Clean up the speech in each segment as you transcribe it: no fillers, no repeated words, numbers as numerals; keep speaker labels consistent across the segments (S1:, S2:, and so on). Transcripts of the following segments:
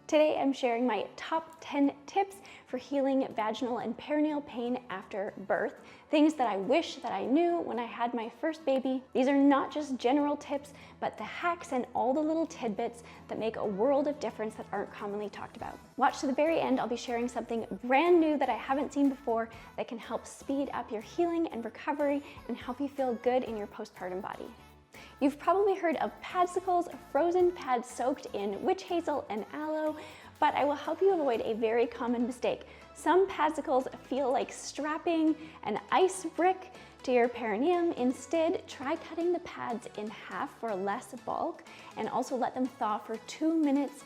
S1: Today I'm sharing my top 10 tips for healing vaginal and perineal pain after birth, things that I wish that I knew when I had my first baby. These are not just general tips, but the hacks and all the little tidbits that make a world of difference that aren't commonly talked about. Watch to the very end, I'll be sharing something brand new that I haven't seen before that can help speed up your healing and recovery and help you feel good in your postpartum body. You've probably heard of Padsicles, frozen pads soaked in witch hazel and aloe, but I will help you avoid a very common mistake. Some Padsicles feel like strapping an ice brick to your perineum. Instead, try cutting the pads in half for less bulk and also let them thaw for 2 minutes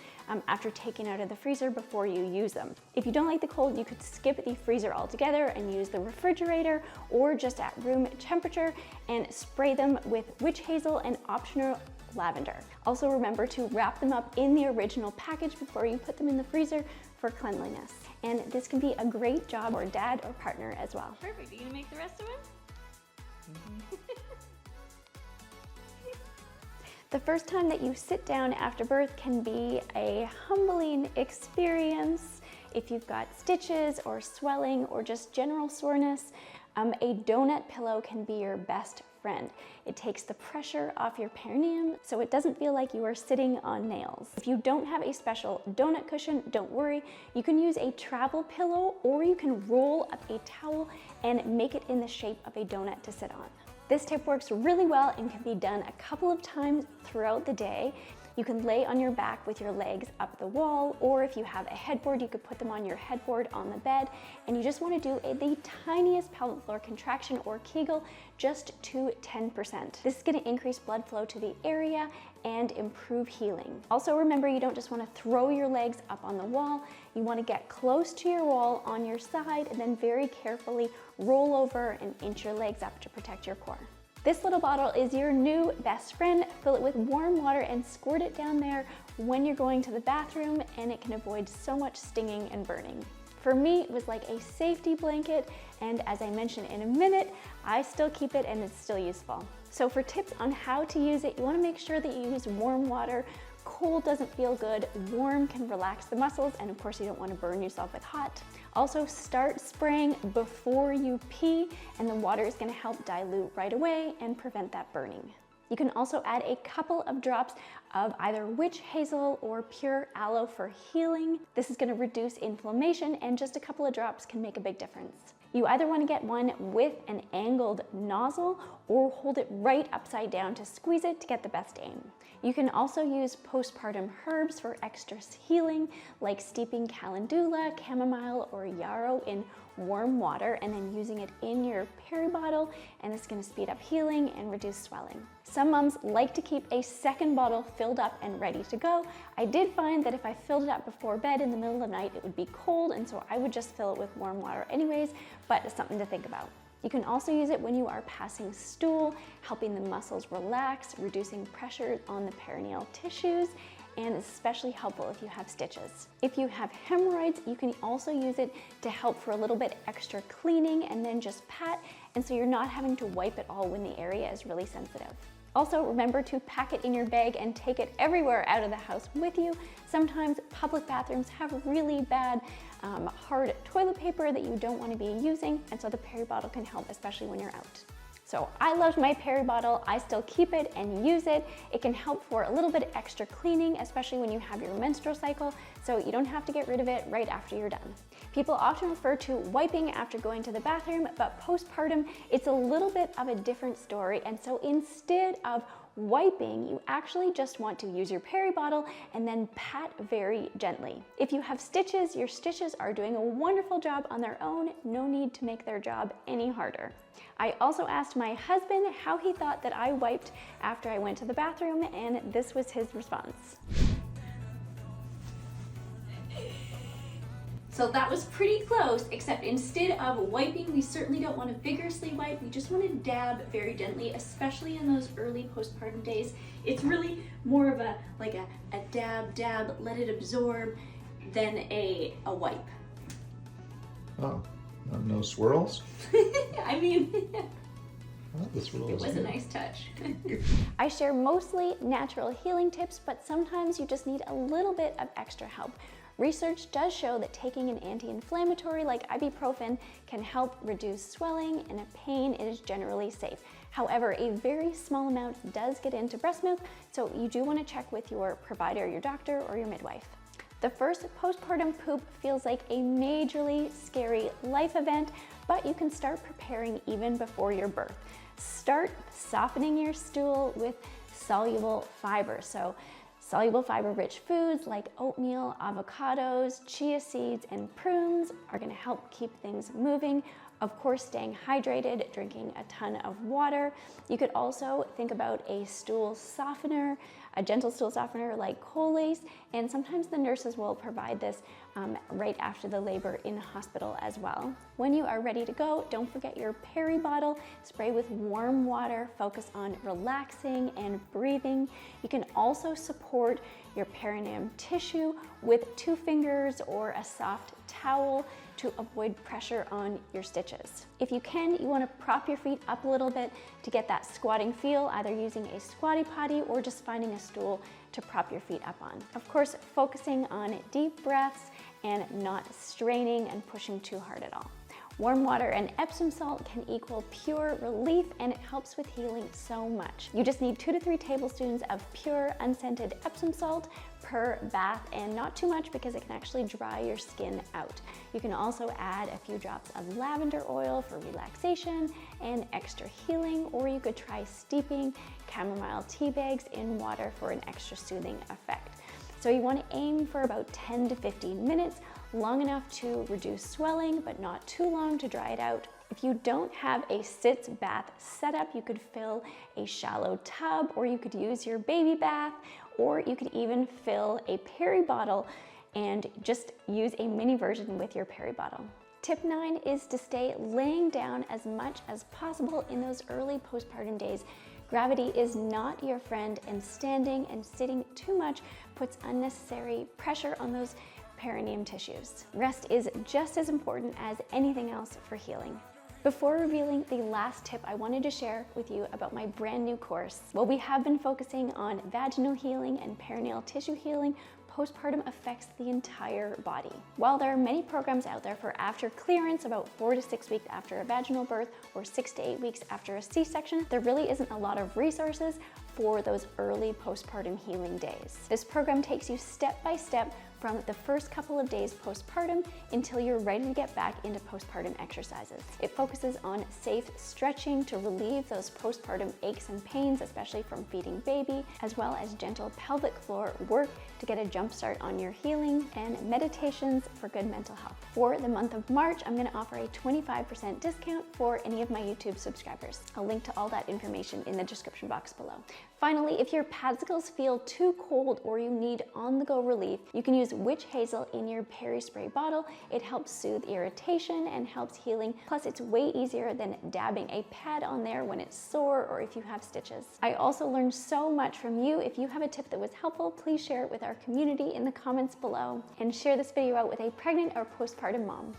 S1: after taking out of the freezer before you use them. If you don't like the cold, you could skip the freezer altogether and use the refrigerator or just at room temperature and spray them with witch hazel and optional lavender. Also remember to wrap them up in the original package before you put them in the freezer for cleanliness. And this can be a great job for dad or partner as well.
S2: Perfect, are you gonna make the rest of them?
S1: The first time that you sit down after birth can be a humbling experience. If you've got stitches or swelling or just general soreness, a donut pillow can be your best friend. It takes the pressure off your perineum so it doesn't feel like you are sitting on nails. If you don't have a special donut cushion, don't worry. You can use a travel pillow or you can roll up a towel and make it in the shape of a donut to sit on. This tip works really well and can be done a couple of times throughout the day. You can lay on your back with your legs up the wall, or if you have a headboard, you could put them on your headboard on the bed, and you just want to do the tiniest pelvic floor contraction or Kegel, just to 10%. This is going to increase blood flow to the area and improve healing. Also remember, you don't just want to throw your legs up on the wall, you want to get close to your wall on your side and then very carefully roll over and inch your legs up to protect your core. This little bottle is your new best friend. Fill it with warm water and squirt it down there when you're going to the bathroom, and it can avoid so much stinging and burning. For me, it was like a safety blanket, and as I mentioned in a minute, I still keep it and it's still useful. So for tips on how to use it, you want to make sure that you use warm water. Cold doesn't feel good, warm can relax the muscles, and of course you don't want to burn yourself with hot. Also start spraying before you pee, and the water is going to help dilute right away and prevent that burning. You can also add a couple of drops of either witch hazel or pure aloe for healing. This is going to reduce inflammation, and just a couple of drops can make a big difference. You either want to get one with an angled nozzle or hold it right upside down to squeeze it to get the best aim. You can also use postpartum herbs for extra healing, like steeping calendula, chamomile, or yarrow in warm water and then using it in your peri bottle, and it's going to speed up healing and reduce swelling. Some moms like to keep a second bottle filled up and ready to go. I did find that if I filled it up before bed in the middle of the night, it would be cold, and so I would just fill it with warm water anyways, but it's something to think about. You can also use it when you are passing stool, helping the muscles relax, reducing pressure on the perineal tissues, and it's especially helpful if you have stitches. If you have hemorrhoids, you can also use it to help for a little bit extra cleaning and then just pat, and so you're not having to wipe it all when the area is really sensitive. Also, remember to pack it in your bag and take it everywhere out of the house with you. Sometimes public bathrooms have really bad hard toilet paper that you don't want to be using, and so the peri bottle can help, especially when you're out. So I loved my peri bottle. I still keep it and use it. It can help for a little bit extra cleaning, especially when you have your menstrual cycle, so you don't have to get rid of it right after you're done. People often refer to wiping after going to the bathroom, but postpartum, it's a little bit of a different story, and so instead of wiping, you actually just want to use your peri bottle and then pat very gently. If you have stitches, your stitches are doing a wonderful job on their own. No need to make their job any harder. I also asked my husband how he thought that I wiped after I went to the bathroom, and this was his response. So that was pretty close, except instead of wiping, we certainly don't want to vigorously wipe. We just want to dab very gently, especially in those early postpartum days. It's really more of a dab, let it absorb, than a wipe.
S3: Oh, no swirls?
S1: I mean,
S2: Oh, this one
S1: It was a nice touch.
S2: Good.
S1: I share mostly natural healing tips, but sometimes you just need a little bit of extra help. Research does show that taking an anti-inflammatory like ibuprofen can help reduce swelling, and if pain is generally safe. However, a very small amount does get into breast milk, so you do want to check with your provider, your doctor, or your midwife. The first postpartum poop feels like a majorly scary life event, but you can start preparing even before your birth. Start softening your stool with soluble fiber. So soluble fiber-rich foods like oatmeal, avocados, chia seeds, and prunes are going to help keep things moving. Of course, staying hydrated, drinking a ton of water. You could also think about a stool softener, a gentle stool softener like Colace, and sometimes the nurses will provide this right after the labor in hospital as well. When you are ready to go, don't forget your peri bottle. Spray with warm water, focus on relaxing and breathing. You can also support your perineum tissue with 2 fingers or a soft towel to avoid pressure on your stitches. If you can, you want to prop your feet up a little bit to get that squatting feel, either using a squatty potty or just finding a stool to prop your feet up on. Of course, focusing on deep breaths and not straining and pushing too hard at all. Warm water and Epsom salt can equal pure relief, and it helps with healing so much. You just need 2 to 3 tablespoons of pure unscented Epsom salt per bath, and not too much because it can actually dry your skin out. You can also add a few drops of lavender oil for relaxation and extra healing, or you could try steeping chamomile tea bags in water for an extra soothing effect. So you want to aim for about 10 to 15 minutes, long enough to reduce swelling, but not too long to dry it out. If you don't have a Sitz bath setup, you could fill a shallow tub, or you could use your baby bath, or you could even fill a peri bottle and just use a mini version with your peri bottle. Tip 9 is to stay laying down as much as possible in those early postpartum days. Gravity is not your friend, and standing and sitting too much puts unnecessary pressure on those perineum tissues. Rest is just as important as anything else for healing. Before revealing the last tip, I wanted to share with you about my brand new course. While we have been focusing on vaginal healing and perineal tissue healing, postpartum affects the entire body. While there are many programs out there for after clearance, about 4 to 6 weeks after a vaginal birth or 6 to 8 weeks after a C-section, there really isn't a lot of resources for those early postpartum healing days. This program takes you step by step from the first couple of days postpartum until you're ready to get back into postpartum exercises. It focuses on safe stretching to relieve those postpartum aches and pains, especially from feeding baby, as well as gentle pelvic floor work to get a jump start on your healing, and meditations for good mental health. For the month of March, I'm going to offer a 25% discount for any of my YouTube subscribers. I'll link to all that information in the description box below. Finally, if your padsicles feel too cold or you need on-the-go relief, you can use witch hazel in your peri spray bottle. It helps soothe irritation and helps healing. Plus, it's way easier than dabbing a pad on there when it's sore or if you have stitches. I also learned so much from you. If you have a tip that was helpful, please share it with our community in the comments below, and share this video out with a pregnant or postpartum mom.